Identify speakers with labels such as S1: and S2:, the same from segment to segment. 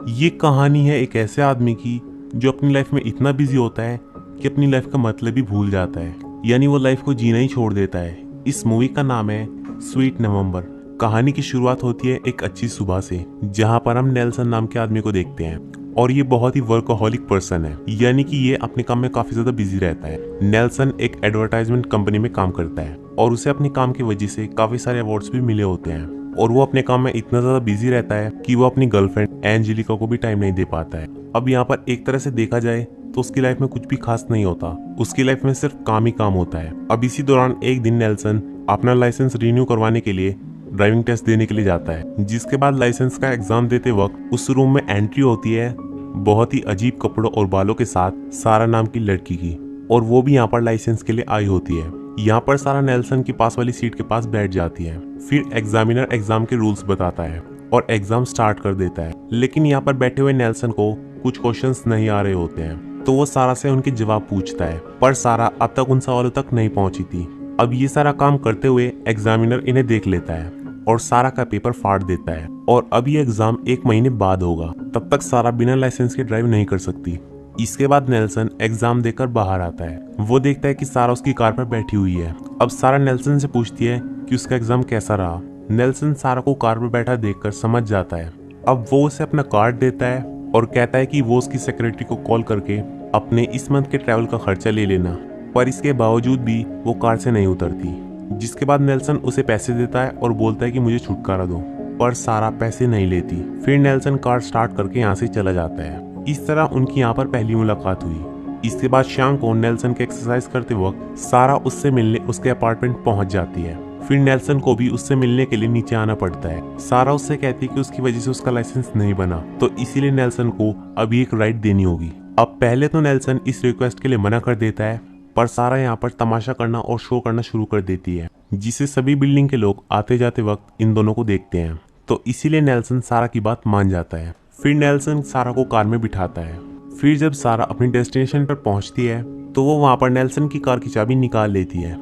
S1: ये कहानी है एक ऐसे आदमी की जो अपनी लाइफ में इतना बिजी होता है कि अपनी लाइफ का मतलब ही भूल जाता है, यानी वो लाइफ को जीना ही छोड़ देता है। इस मूवी का नाम है स्वीट नवंबर। कहानी की शुरुआत होती है एक अच्छी सुबह से, जहाँ पर हम नेल्सन नाम के आदमी को देखते हैं और ये बहुत ही वर्कहोलिक पर्सन है, यानी कि ये अपने काम में काफी ज्यादा बिजी रहता है। नेल्सन एक एडवर्टाइजमेंट कंपनी में काम करता है और उसे अपने काम की वजह से काफी सारे अवार्ड्स भी मिले होते हैं और वो अपने काम में इतना ज्यादा बिजी रहता है कि वो अपनी गर्लफ्रेंड एंजेलिका को भी टाइम नहीं दे पाता है। अब यहाँ पर एक तरह से देखा जाए तो उसकी लाइफ में कुछ भी खास नहीं होता, उसकी लाइफ में सिर्फ काम ही काम होता है। अब इसी दौरान एक दिन नेल्सन अपना लाइसेंस रिन्यू करवाने के लिए ड्राइविंग टेस्ट देने के लिए जाता है, जिसके बाद लाइसेंस का एग्जाम देते वक्त उस रूम में एंट्री होती है बहुत ही अजीब कपड़ों और बालों के साथ सारा नाम की लड़की की, और वो भी यहाँ पर लाइसेंस के लिए आई होती है। यहाँ पर सारा नेल्सन की पास वाली सीट के पास बैठ जाती है। फिर एग्जामिनर एग्जाम के रूल्स बताता है और एग्जाम स्टार्ट कर देता है, लेकिन यहाँ पर बैठे हुए नेल्सन को कुछ क्वेश्चंस नहीं आ रहे होते हैं, तो वो सारा से उनके जवाब पूछता है, पर सारा अब तक उन सवालों तक नहीं पहुंची थी। अब ये सारा काम करते हुए एग्जामिनर इन्हें देख लेता है और सारा का पेपर फाड़ देता है, और अब ये एग्जाम 1 महीने बाद होगा। तब तक सारा बिना लाइसेंस के ड्राइव नहीं कर सकती। इसके बाद नेल्सन एग्जाम देकर बाहर आता है। वो देखता है कि सारा उसकी कार पर बैठी हुई है। अब सारा नेल्सन से पूछती है कि उसका एग्जाम कैसा रहा। नेल्सन सारा को कार पर बैठा देखकर समझ जाता है। अब वो उसे अपना कार्ड देता है और कहता है कि वो उसकी सेक्रेटरी को कॉल करके अपने इस मंथ के ट्रैवल का खर्चा ले लेना, पर इसके बावजूद भी वो कार से नहीं उतरती। जिसके बाद नेल्सन उसे पैसे देता है और बोलता है कि मुझे छुटकारा दो, पर सारा पैसे नहीं लेती। फिर नेल्सन कार स्टार्ट करके यहाँ से चला जाता है। इस तरह उनकी यहाँ पर पहली मुलाकात हुई। इसके बाद शाम को नेल्सन के एक्सरसाइज करते वक्त सारा उससे मिलने उसके अपार्टमेंट पहुंच जाती है। फिर नेल्सन को भी उससे मिलने के लिए नीचे आना पड़ता है। सारा उससे कहती है कि उसकी वजह से उसका लाइसेंस नहीं बना, तो इसीलिए नेल्सन को अभी एक राइड देनी होगी। अब पहले तो नेल्सन इस रिक्वेस्ट के लिए मना कर देता है, पर सारा यहाँ पर तमाशा करना और शो करना शुरू कर देती है, जिसे सभी बिल्डिंग के लोग आते जाते वक्त इन दोनों को देखते हैं, तो इसीलिए नेल्सन सारा की बात मान जाता है। फिर नेल्सन सारा को कार में बिठाता है। फिर जब सारा अपनी डेस्टिनेशन पर पहुंचती है तो वो वहां पर नेल्सन की कार की चाबी निकाल लेती है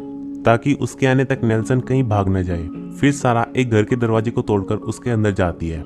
S1: ताकि उसके आने तक नेल्सन कहीं भाग न जाए। फिर सारा एक घर के दरवाजे को तोड़कर उसके अंदर जाती है।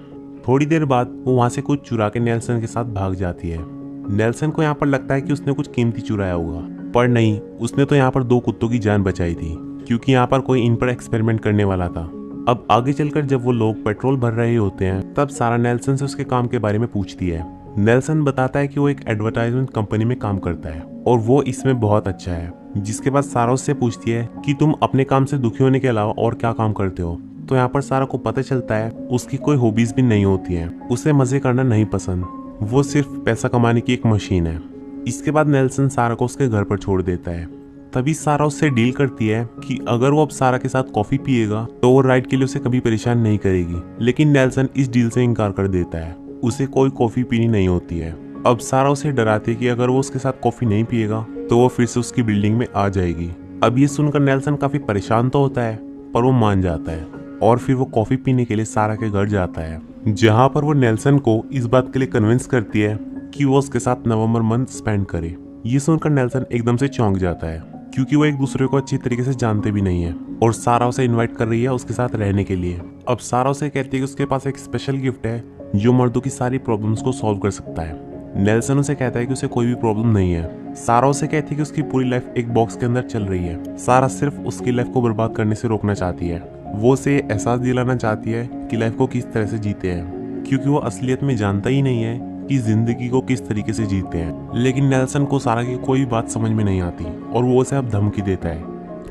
S1: थोड़ी देर बाद वो वहां से कुछ चुरा के नेल्सन के साथ भाग जाती है। नेल्सन को यहाँ पर लगता है कि उसने कुछ कीमती चुराया होगा, पर नहीं, उसने तो यहाँ पर 2 कुत्तों की जान बचाई थी, क्योंकि यहाँ पर कोई इन पर एक्सपेरिमेंट करने वाला था। अब आगे चलकर जब वो लोग पेट्रोल भर रहे होते हैं तब सारा नेल्सन से उसके काम के बारे में पूछती है। नेल्सन बताता है कि वो एक एडवर्टाइजमेंट कंपनी में काम करता है और वो इसमें बहुत अच्छा है। जिसके बाद सारा उससे पूछती है कि तुम अपने काम से दुखी होने के अलावा और क्या काम करते हो। तो यहाँ पर सारा को पता चलता है उसकी कोई हॉबीज भी नहीं होती है, उसे मजे करना नहीं पसंद, वो सिर्फ पैसा कमाने की एक मशीन है। इसके बाद नेल्सन सारा को उसके घर पर छोड़ देता है। तभी सारा उससे डील करती है कि अगर वो अब सारा के साथ कॉफी पिएगा तो वो राइड के लिए उसे कभी परेशान नहीं करेगी, लेकिन नेल्सन इस डील से इनकार कर देता है। उसे कोई कॉफी पीनी नहीं होती है। अब सारा उसे डराती है कि अगर वो उसके साथ कॉफी नहीं पिएगा तो वो फिर से उसकी बिल्डिंग में आ जाएगी। अब ये सुनकर नेल्सन काफी परेशान तो होता है, पर वो मान जाता है और फिर वो कॉफी पीने के लिए सारा के घर जाता है, जहाँ पर वो नेल्सन को इस बात के लिए कन्विंस करती है कि वो उसके साथ नवंबर मंथ स्पेंड करे। ये सुनकर नेल्सन एकदम से चौंक जाता है, क्योंकि वो एक दूसरे को अच्छी तरीके से जानते भी नहीं है, और सारा उसे इनवाइट कर रही है उसके साथ रहने के लिए। अब सारा उसे कहती है कि उसके पास एक स्पेशल गिफ्ट है जो मर्दों की सारी प्रॉब्लम्स को सॉल्व कर सकता है। नेल्सन उसे कहता है कि उसे कोई भी प्रॉब्लम नहीं है। सारा उसे कहती है कि उसकी पूरी लाइफ एक बॉक्स के अंदर चल रही है। सारा सिर्फ उसकी लाइफ को बर्बाद करने से रोकना चाहती है। वो उसे एहसास दिलाना चाहती है कि लाइफ को किस तरह से जीते हैं, क्योंकि वो असलियत में जानता ही नहीं है कि जिंदगी को किस तरीके से जीते हैं। लेकिन नेल्सन को सारा की कोई बात समझ में नहीं आती और वो उसे अब धमकी देता है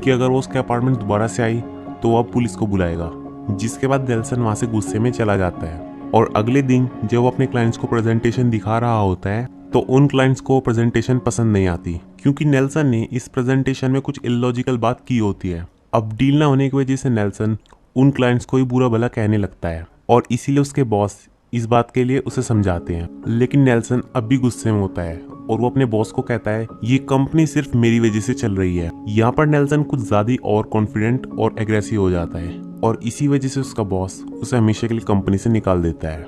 S1: कि अगर वो उसके अपार्टमेंट दोबारा से आई तो वो अब पुलिस को बुलाएगा। जिसके बाद नेल्सन वहां से गुस्से में चला जाता है, और अगले दिन जब वो अपने क्लाइंट्स को प्रेजेंटेशन दिखा रहा होता है तो उन क्लाइंट्स को प्रेजेंटेशन पसंद नहीं आती, क्योंकि नेल्सन ने इस प्रेजेंटेशन में कुछ इलॉजिकल बात की होती है। अब डील ना होने की वजह से नेल्सन उन क्लाइंट्स को ही बुरा भला कहने लगता है, और इसीलिए उसके बॉस इस बात के लिए उसे समझाते हैं। लेकिन नेल्सन अब भी गुस्से में होता है और वो अपने बॉस को कहता है ये कंपनी सिर्फ मेरी वजह से चल रही है। यहाँ पर नेल्सन कुछ ज्यादा और कॉन्फिडेंट और एग्रेसिव हो जाता है, और इसी वजह से उसका बॉस उसे हमेशा के लिए कंपनी से निकाल देता है।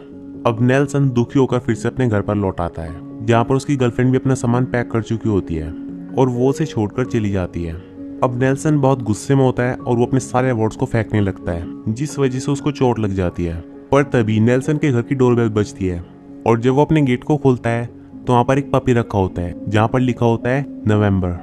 S1: अब नेल्सन दुखी होकर फिर से अपने घर पर लौट आता है, जहाँ पर उसकी गर्लफ्रेंड भी अपना सामान पैक कर चुकी होती है और वो उसे छोड़कर चली जाती है। अब नेल्सन बहुत गुस्से में होता है और वो अपने सारे अवार्ड्स को फेंकने लगता है, जिस वजह से उसको चोट लग जाती है। पर तभी नेल्सन के घर की डोरबेल बजती है और जब वो अपने गेट को खोलता है तो वहाँ पर एक पपी रखा होता है जहाँ पर लिखा होता है नवंबर।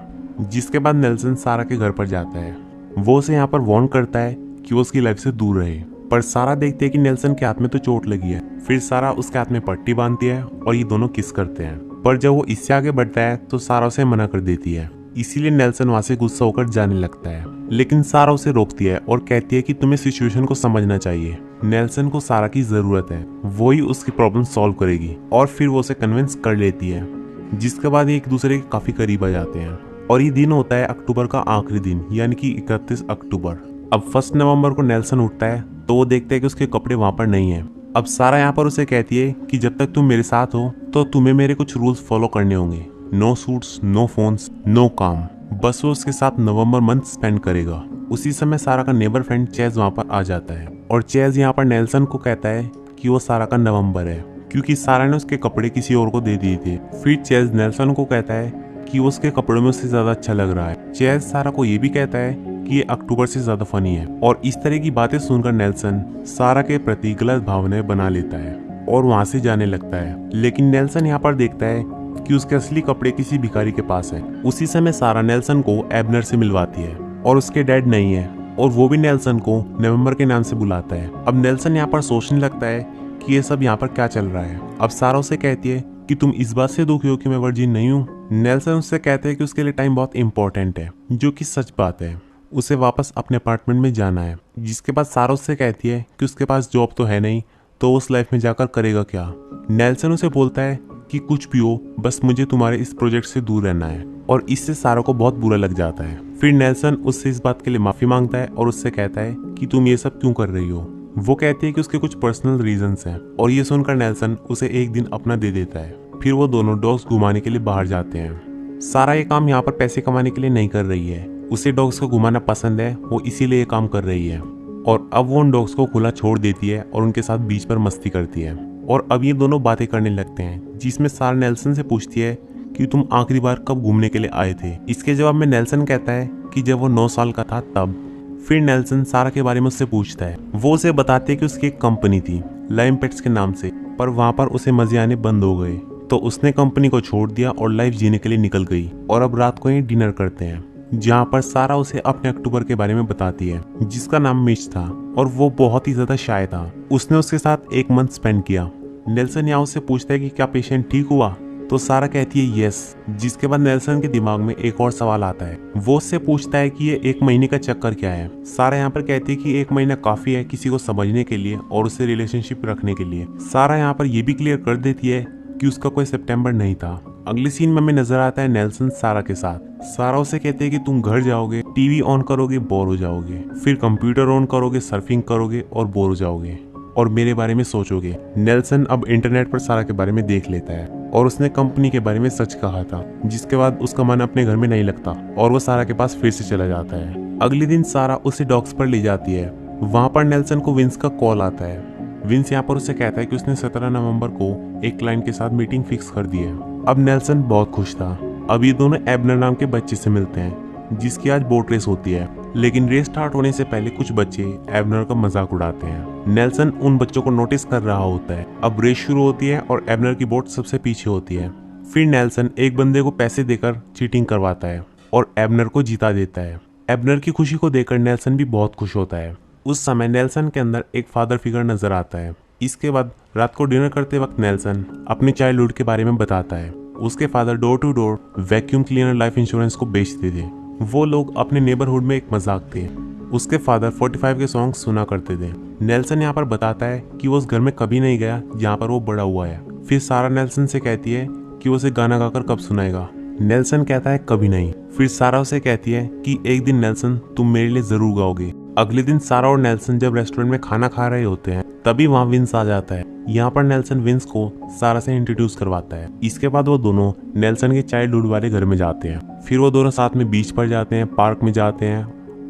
S1: जिसके बाद नेल्सन सारा के घर पर जाता है। वो उसे यहाँ पर वार्न करता है कि वो उसकी लाइफ से दूर रहे, पर सारा देखती है कि नेल्सन के हाथ में तो चोट लगी है। फिर सारा उसके हाथ में पट्टी बांधती है और ये दोनों किस करते हैं, पर जब वो इससे आगे बढ़ता है तो सारा उसे मना कर देती है। इसीलिए नेल्सन वहां से गुस्सा होकर जाने लगता है, लेकिन सारा उसे रोकती है और कहती है कि तुम्हें सिचुएशन को समझना चाहिए। नेल्सन को सारा की जरूरत है, वो ही उसकी प्रॉब्लम सॉल्व करेगी, और फिर वो उसे कन्विंस कर लेती है। जिसके बाद ये एक दूसरे के काफी करीब आ जाते हैं। और ये दिन होता है अक्टूबर का आखिरी दिन, यानी कि 31 अक्टूबर। अब 1 नवंबर को नेल्सन उठता है तो वो देखता है कि उसके कपड़े वहां पर नहीं है। अब सारा यहाँ पर उसे कहती है कि जब तक तुम मेरे साथ हो तो तुम्हें मेरे कुछ रूल्स फॉलो करने होंगे। No suits, no phones, no काम। बस वो उसके साथ नवंबर मंथ स्पेंड करेगा। उसी समय सारा का नेबर फ्रेंड चेज वहां पर आ जाता है और चेज यहाँ पर नेल्सन को कहता है कि वो सारा का नवंबर है, क्योंकि सारा ने उसके कपड़े किसी और को दे दिए थे। फिर चेज नेल्सन को कहता है कि वो उसके कपड़ों में उससे ज्यादा अच्छा लग रहा है। चेज सारा को ये भी कहता है कि ये अक्टूबर से ज्यादा फनी है। और इस तरह की बातें सुनकर नेल्सन सारा के प्रति गलत भावनाएं बना लेता है और वहां से जाने लगता है। लेकिन नेल्सन यहाँ पर देखता है कि उसके असली कपड़े किसी भिखारी के पास है। उसी समय सारा नेल्सन को एबनर से मिलवाती है और उसके डैड नहीं है, और वो भी नेल्सन को नवंबर के नाम से बुलाता है। अब नेल्सन यहाँ पर सोचने लगता है कि ये सब यहाँ पर क्या चल रहा है। अब सारा उसे कहती है कि तुम इस बात से दुखी हो कि मैं वर्जिन नहीं हूँ। नेल्सन उससे कहते हैं कि उसके लिए टाइम बहुत इंपॉर्टेंट है, जो कि सच बात है। उसे वापस अपने अपार्टमेंट में जाना है। जिसके बाद सारा उससे कहती है कि उसके पास जॉब तो है नहीं, तो उस लाइफ में जाकर करेगा क्या। नेल्सन उसे बोलता है कि कुछ भी हो, बस मुझे तुम्हारे इस प्रोजेक्ट से दूर रहना है, और इससे सारा को बहुत बुरा लग जाता है। फिर नेल्सन उससे इस बात के लिए माफी मांगता है और उससे कहता है कि तुम ये सब क्यों कर रही हो। वो कहती है कि उसके कुछ पर्सनल रीजंस हैं, और ये सुनकर नेल्सन उसे एक दिन अपना दे देता है। फिर वो दोनों डॉग्स घुमाने के लिए बाहर जाते हैं। सारा ये काम यहाँ पर पैसे कमाने के लिए नहीं कर रही है, उसे डॉग्स को घुमाना पसंद है, वो इसीलिए ये काम कर रही है। और अब वो उन डॉग्स को खुला छोड़ देती है और उनके साथ बीच पर मस्ती करती है। और अब ये दोनों बातें करने लगते हैं, जिसमें सारा नेल्सन से पूछती है कि तुम आखिरी बार कब घूमने के लिए आए थे। इसके जवाब में नेल्सन कहता है कि जब वो 9 साल का था तब। फिर नेल्सन सारा के बारे में उससे पूछता है। वो उसे बताती है कि उसकी एक कंपनी थी लाइम पेट्स के नाम से, पर वहां पर उसे मजे आने बंद हो गए, तो उसने कंपनी को छोड़ दिया और लाइफ जीने के लिए निकल गई। और अब रात को ही डिनर करते हैं, जहाँ पर सारा उसे अपने अक्टूबर के बारे में बताती है, जिसका नाम मिच था, और वो बहुत ही ज्यादा शाय था। उसने उसके साथ 1 मंथ स्पेंड किया। नेल्सन यहाँ उससे पूछता है कि क्या पेशेंट ठीक हुआ, तो सारा कहती है यस। जिसके बाद नेल्सन के दिमाग में एक और सवाल आता है। वो उससे पूछता है कि ये 1 महीने का चक्कर क्या है। सारा यहाँ पर कहती है कि 1 महीना काफी है किसी को समझने के लिए और उससे रिलेशनशिप रखने के लिए। सारा यहाँ पर ये भी क्लियर कर देती है कि उसका कोई सितंबर नहीं था। अगली सीन में हमें नजर आता है नेल्सन सारा के साथ। सारा उसे कहते हैं कि तुम घर जाओगे, टीवी ऑन करोगे, बोर हो जाओगे, फिर कंप्यूटर ऑन करोगे, सर्फिंग करोगे और बोर हो जाओगे, और मेरे बारे में सोचोगे। नेल्सन अब इंटरनेट पर सारा के बारे में देख लेता है, और उसने कंपनी के बारे में सच कहा था। जिसके बाद उसका मन अपने घर में नहीं लगता और वो सारा के पास फिर से चला जाता है। अगले दिन सारा उसे डॉग्स पर ले जाती है। वहां पर नेल्सन को विंस का कॉल आता है। विंस यहाँ पर उसे कहता है कि उसने 17 नवंबर को एक क्लाइंट के साथ मीटिंग फिक्स कर दी है। अब नेल्सन बहुत खुश था। अब ये दोनों एबनर नाम के बच्चे से मिलते हैं, जिसकी आज बोट रेस होती है। लेकिन रेस स्टार्ट होने से पहले कुछ बच्चे एबनर का मजाक उड़ाते हैं। नेल्सन उन बच्चों को नोटिस कर रहा होता है। अब रेस शुरू होती है और एबनर की बोट सबसे पीछे होती है। फिर नेल्सन एक बंदे को पैसे देकर चीटिंग करवाता है और एबनर को जिता देता है। एबनर की खुशी को देखकर नेल्सन भी बहुत खुश होता है। उस समय नेल्सन के अंदर एक फादर फिगर नजर आता है। इसके बाद रात को डिनर करते वक्त नेल्सन अपने चाइल्डहुड के बारे में बताता है। उसके father door to door vacuum cleaner life insurance को बेचते थे। वो लोग अपने नेबरहुड में एक मजाक थे। उसके फादर 45 के सॉन्ग सुना करते थे। नेल्सन यहाँ पर बताता है कि वो उस घर में कभी नहीं गया जहाँ पर वो बड़ा हुआ है। फिर सारा नेल्सन से कहती है कि वो उसे गाना गाकर कब सुनाएगा। नेल्सन कहता है कभी नहीं। फिर सारा उसे कहती है कि एक दिन नेल्सन तुम मेरे लिए जरूर गाओगे। अगले दिन सारा और नेल्सन जब रेस्टोरेंट में खाना खा रहे होते हैं, तभी वहाँ विंस आ जाता है। यहाँ पर नेल्सन विंस को सारा से इंट्रोड्यूस करवाता है। इसके बाद वो दोनों नेल्सन के चाइल्डहुड वाले घर में जाते हैं। फिर वो दोनों साथ में बीच पर जाते हैं, पार्क में जाते हैं,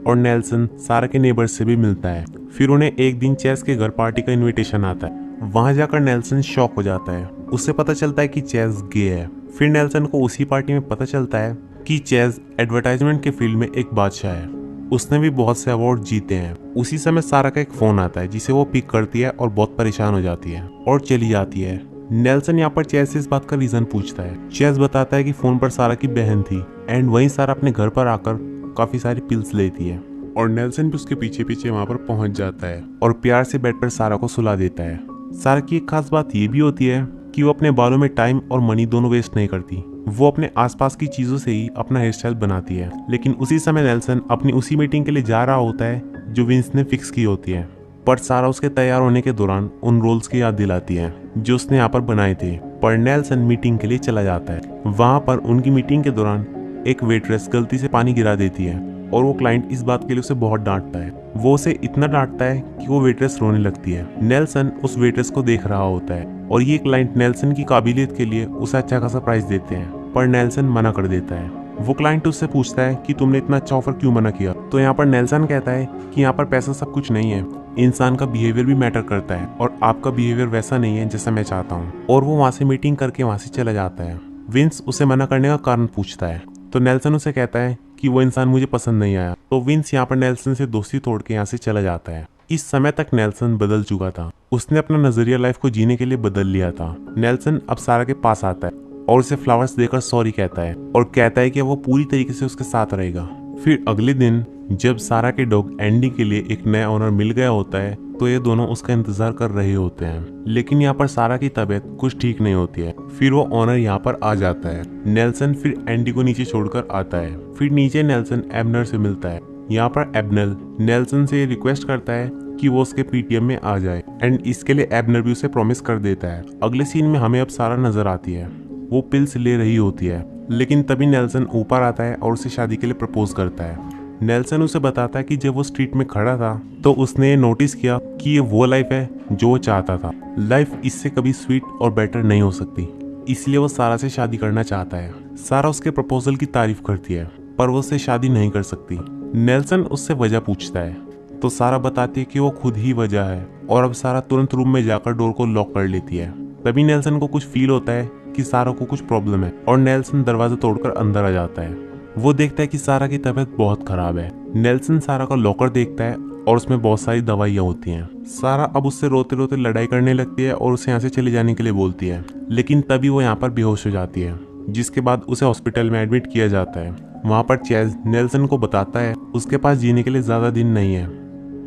S1: और नेल्सन सारा के नेबर्स से भी मिलता है। फिर उन्हें एक दिन चेस के घर पार्टी का इन्विटेशन आता है। वहां जाकर नेल्सन शॉक हो जाता है। उससे पता चलता है कि चेस गे है। फिर नेल्सन को उसी पार्टी में पता चलता है कि चेस एडवर्टाइजमेंट के फील्ड में एक बादशाह है। उसने भी बहुत से अवार्ड जीते हैं। उसी समय सारा का एक फोन आता है, जिसे वो पिक करती है और बहुत परेशान हो जाती है और चली जाती है। नेल्सन यहाँ पर चेज से इस बात का रीजन पूछता है। चेज बताता है कि फोन पर सारा की बहन थी एंड वहीं सारा अपने घर पर आकर काफी सारी पिल्स लेती है और नेल्सन भी उसके पीछे पीछे वहां पर पहुंच जाता है और प्यार से बेड पर सारा को सुला देता है। सारा की एक खास बात ये भी होती है कि वो अपने बालों में टाइम और मनी दोनों वेस्ट नहीं करती। वो अपने आसपास की चीजों से ही अपना हेयर स्टाइल बनाती है। लेकिन उसी समय नेल्सन अपनी उसी मीटिंग के लिए जा रहा होता है जो विंस ने फिक्स की होती है, पर सारा उसके तैयार होने के दौरान उन रोल्स की याद दिलाती है जो उसने यहाँ पर बनाए थे। पर नेल्सन मीटिंग के लिए चला जाता है। वहां पर उनकी मीटिंग के दौरान एक वेट्रेस गलती से पानी गिरा देती है और वो क्लाइंट इस बात के लिए उसे बहुत डांटता है। वो उसे इतना डांटता है कि वो वेट्रेस रोने लगती है। नेल्सन उस वेट्रेस को देख रहा होता है और ये क्लाइंट नेल्सन की काबिलियत के लिए उसे अच्छा खासा प्राइस देते हैं, पर नेल्सन मना कर देता है। वो क्लाइंट उससे पूछता है कि तुमने इतना अच्छा ऑफर क्यों मना किया। तो यहाँ पर नेल्सन कहता है कि यहाँ पर पैसा सब कुछ नहीं है, इंसान का बिहेवियर भी मैटर करता है और आपका बिहेवियर वैसा नहीं है जैसा मैं चाहता हूँ। और वो वहाँ से मीटिंग करके वहाँ से चला जाता है। विंस उसे मना करने का कारण पूछता है तो नेल्सन उसे कहता है कि वो इंसान मुझे पसंद नहीं आया। तो विंस यहाँ पर नेल्सन से दोस्ती तोड़ के यहाँ से चला जाता है। इस समय तक नेल्सन बदल चुका था। उसने अपना नजरिया लाइफ को जीने के लिए बदल लिया था। नेल्सन अब सारा के पास आता है और उसे फ्लावर्स देकर सॉरी कहता है और कहता है कि वो पूरी तरीके से उसके साथ रहेगा। फिर अगले दिन जब सारा के डॉग एंडी के लिए एक नया ओनर मिल गया होता है तो ये दोनों उसका इंतजार कर रहे होते हैं। लेकिन यहाँ पर सारा की तबीयत कुछ ठीक नहीं होती है। फिर वो ओनर यहाँ पर आ जाता है। नेल्सन फिर एंडी को नीचे छोड़कर आता है। फिर नीचे नेल्सन एबनर से मिलता है। यहाँ पर एबनर नेल्सन से रिक्वेस्ट करता है कि वो उसके पीटीएम में आ जाए एंड इसके लिए एबनर भी उसे प्रॉमिस कर देता है। अगले सीन में हमें अब सारा नजर आती है। वो पिल्स ले रही होती है, लेकिन तभी नेल्सन ऊपर आता है और उसे शादी के लिए प्रपोज करता है। नेल्सन उसे बताता है कि जब वो स्ट्रीट में खड़ा था तो उसने ये नोटिस किया कि ये वो लाइफ है जो वो चाहता था। लाइफ इससे कभी स्वीट और बेटर नहीं हो सकती, इसलिए वो सारा से शादी करना चाहता है। सारा उसके प्रपोजल की तारीफ करती है, पर वो उससे शादी नहीं कर सकती। नेल्सन उससे वजह पूछता है तो सारा बताती है कि वो खुद ही वजह है और अब सारा तुरंत रूम में जाकर डोर को लॉक कर लेती है। तभी नेल्सन को कुछ फील होता है कि सारा को कुछ प्रॉब्लम है और नेल्सन दरवाजा तोड़कर अंदर आ जाता है। वो देखता है कि सारा की तबीयत बहुत खराब है। नेल्सन सारा का लॉकर देखता है और उसमें बहुत सारी दवाइयाँ होती हैं। सारा अब उससे रोते रोते लड़ाई करने लगती है और उसे यहाँ से चले जाने के लिए बोलती है, लेकिन तभी वो यहाँ पर बेहोश हो जाती है, जिसके बाद उसे हॉस्पिटल में एडमिट किया जाता है। वहाँ पर चेज नेल्सन को बताता है उसके पास जीने के लिए ज्यादा दिन नहीं है।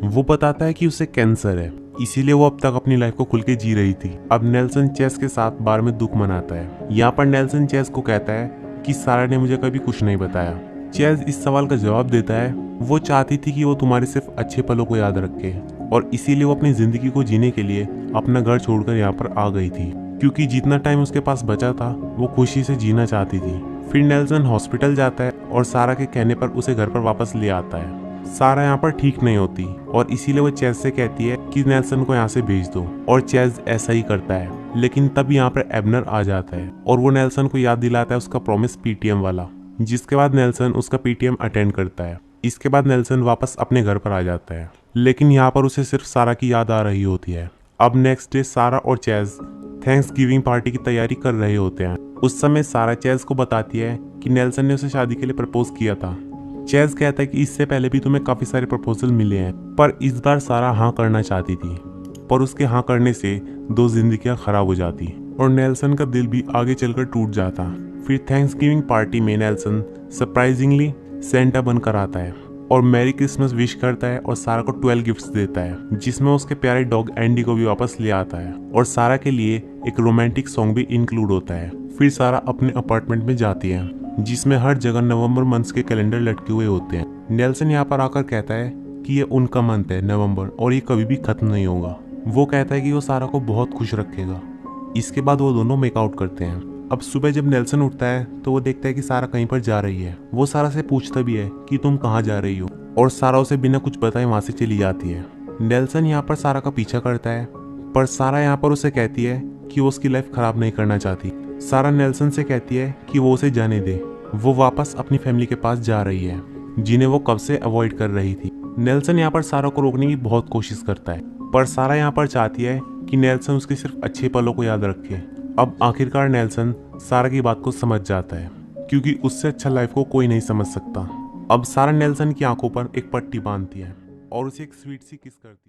S1: वो बताता है कि उसे कैंसर है, इसीलिए वो अब तक अपनी लाइफ को खुल के जी रही थी। अब नेल्सन चेस के साथ बार में दुख मनाता है। यहाँ पर नेल्सन चेस को कहता है कि सारा ने मुझे कभी कुछ नहीं बताया। चेस इस सवाल का जवाब देता है वो चाहती थी कि वो तुम्हारे सिर्फ अच्छे पलों को याद रखे और इसीलिए वो अपनी जिंदगी को जीने के लिए अपना घर छोड़कर यहाँ पर आ गई थी, क्योंकि जितना टाइम उसके पास बचा था वो खुशी से जीना चाहती थी। फिर नेल्सन हॉस्पिटल जाता है और सारा के कहने पर उसे घर पर वापस ले आता है। सारा यहाँ पर ठीक नहीं होती और इसीलिए वो चेज से कहती है कि नेल्सन को यहाँ से भेज दो और चेज ऐसा ही करता है। लेकिन तब यहाँ पर एबनर आ जाता है और वो नेल्सन को याद दिलाता है उसका प्रॉमिस पीटीएम वाला, जिसके बाद नेल्सन उसका पीटीएम अटेंड करता है। इसके बाद नेल्सन वापस अपने घर पर आ जाता है, लेकिन यहाँ पर उसे सिर्फ सारा की याद आ रही होती है। अब नेक्स्ट डे सारा और चेज थैंक्स गिविंग पार्टी की तैयारी कर रहे होते हैं। उस समय सारा चेज को बताती है कि नेल्सन ने उसे शादी के लिए प्रपोज किया था। चेज कहता है कि इससे पहले भी तुम्हें काफी सारे प्रपोजल मिले हैं, पर इस बार सारा हाँ करना चाहती थी, पर उसके हाँ करने से दो जिंदगियां खराब हो जाती और नेल्सन का दिल भी आगे चलकर टूट जाता। फिर थैंक्स गिविंग पार्टी में नेल्सन सरप्राइजिंगली सेंटा बनकर आता है और मैरी क्रिसमस विश करता है और सारा को 12 गिफ्ट्स देता है, जिसमें उसके प्यारे डॉग एंडी को भी वापस ले आता है और सारा के लिए एक रोमांटिक सॉन्ग भी इंक्लूड होता है। फिर सारा अपने अपार्टमेंट में जाती है, जिसमें हर जगह नवंबर मंथ्स के कैलेंडर लटके हुए होते हैं। नेल्सन यहाँ पर आकर कहता है कि ये उनका मंथ है नवंबर और ये कभी भी खत्म नहीं होगा। वो कहता है कि वो सारा को बहुत खुश रखेगा। इसके बाद वो दोनों मेकआउट करते हैं। अब सुबह जब नेल्सन उठता है तो वो देखता है कि सारा कहीं पर जा रही है। वो सारा से पूछता भी है कि तुम कहाँ जा रही हो और सारा उसे बिना कुछ बताए वहां से चली जाती है। नेल्सन यहाँ पर सारा का पीछा करता है, पर सारा यहाँ पर उसे कहती है कि वो उसकी लाइफ खराब नहीं करना चाहती। सारा नेल्सन से कहती है कि वो उसे जाने दे। वो वापस अपनी फैमिली के पास जा रही है, जिन्हें वो कब से अवॉइड कर रही थी। नेल्सन यहाँ पर सारा को रोकने की बहुत कोशिश करता है, पर सारा यहाँ पर चाहती है कि नेल्सन उसके सिर्फ अच्छे पलों को याद रखे। अब आखिरकार नेल्सन सारा की बात को समझ जाता है, क्योंकि उससे अच्छा लाइफ को कोई नहीं समझ सकता। अब सारा नेल्सन की आंखों पर एक पट्टी बांधती है और उसे एक स्वीट सी किस करती है।